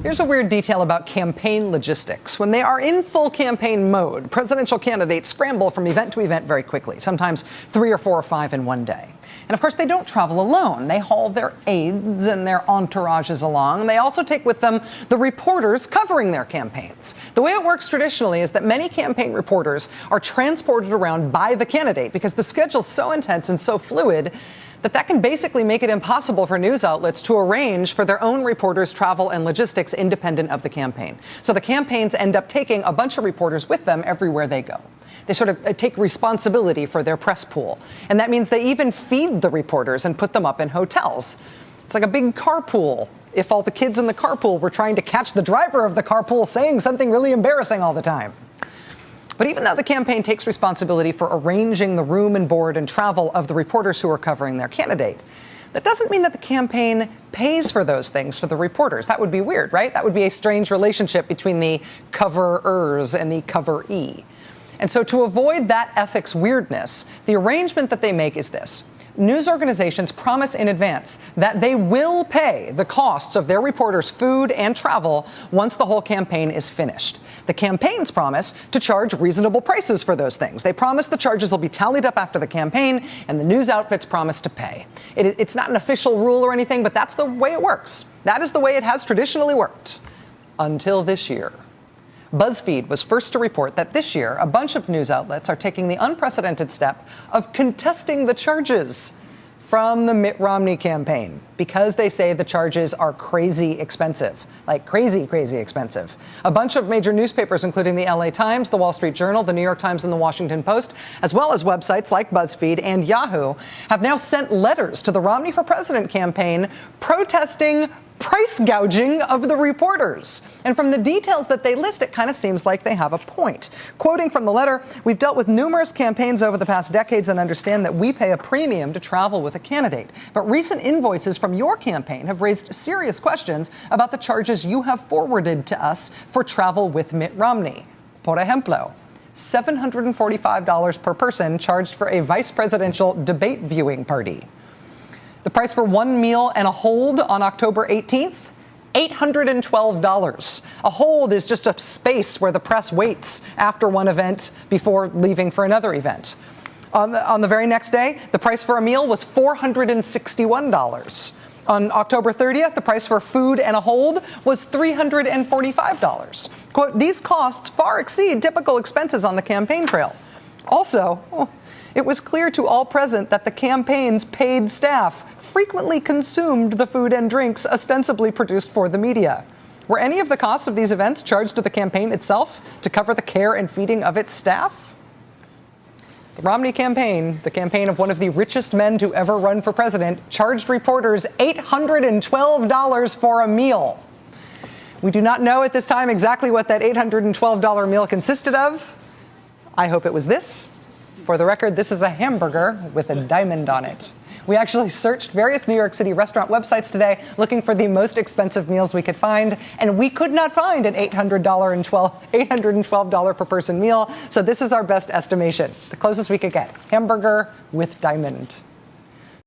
Here's a weird detail about campaign logistics. When they are in full campaign mode, presidential candidates scramble from event to event very quickly, sometimes 3 or 4 or 5 in one day. And of course, they don't travel alone. They haul their aides and their entourages along. They also take with them the reporters covering their campaigns. The way it works traditionally is that many campaign reporters are transported around by the candidate because the schedule's so intense and so fluid that can basically make it impossible for news outlets to arrange for their own reporters' travel and logistics independent of the campaign. So the campaigns end up taking a bunch of reporters with them everywhere they go. They sort of take responsibility for their press pool. And that means they even feed the reporters and put them up in hotels. It's like a big carpool. If all the kids in the carpool were trying to catch the driver of the carpool saying something really embarrassing all the time. But even though the campaign takes responsibility for arranging the room and board and travel of the reporters who are covering their candidate, that doesn't mean that the campaign pays for those things for the reporters. That would be weird, right? That would be a strange relationship between the coverers and the coveree. And so to avoid that ethics weirdness, the arrangement that they make is this. News organizations promise in advance that they will pay the costs of their reporters' food and travel once the whole campaign is finished. The campaigns promise to charge reasonable prices for those things. They promise the charges will be tallied up after the campaign, and the news outfits promise to pay. It's not an official rule or anything, but that's the way it works. That is the way it has traditionally worked until this year. BuzzFeed was first to report that this year, a bunch of news outlets are taking the unprecedented step of contesting the charges from the Mitt Romney campaign because they say the charges are crazy expensive, like crazy, crazy expensive. A bunch of major newspapers, including the LA Times, the Wall Street Journal, the New York Times, and the Washington Post, as well as websites like BuzzFeed and Yahoo, have now sent letters to the Romney for President campaign protesting price gouging of the reporters. And from the details that they list, it kind of seems like they have a point. Quoting from the letter, "We've dealt with numerous campaigns over the past decades and understand that we pay a premium to travel with a candidate. But recent invoices from your campaign have raised serious questions about the charges you have forwarded to us for travel with Mitt Romney. Por ejemplo, $745 per person charged for a vice presidential debate viewing party. The price for one meal and a hold on October 18th, $812. A hold is just a space where the press waits after one event before leaving for another event. On the very next day, the price for a meal was $461. On October 30th, the price for food and a hold was $345. Quote, these costs far exceed typical expenses on the campaign trail. Also, it was clear to all present that the campaign's paid staff frequently consumed the food and drinks ostensibly produced for the media. Were any of the costs of these events charged to the campaign itself to cover the care and feeding of its staff? The Romney campaign, the campaign of one of the richest men to ever run for president, charged reporters $812 for a meal. We do not know at this time exactly what that $812 meal consisted of. I hope it was this. For the record, this is a hamburger with a diamond on it. We actually searched various New York City restaurant websites today looking for the most expensive meals we could find, and we could not find an $812 per person meal. So this is our best estimation, the closest we could get. Hamburger with diamond.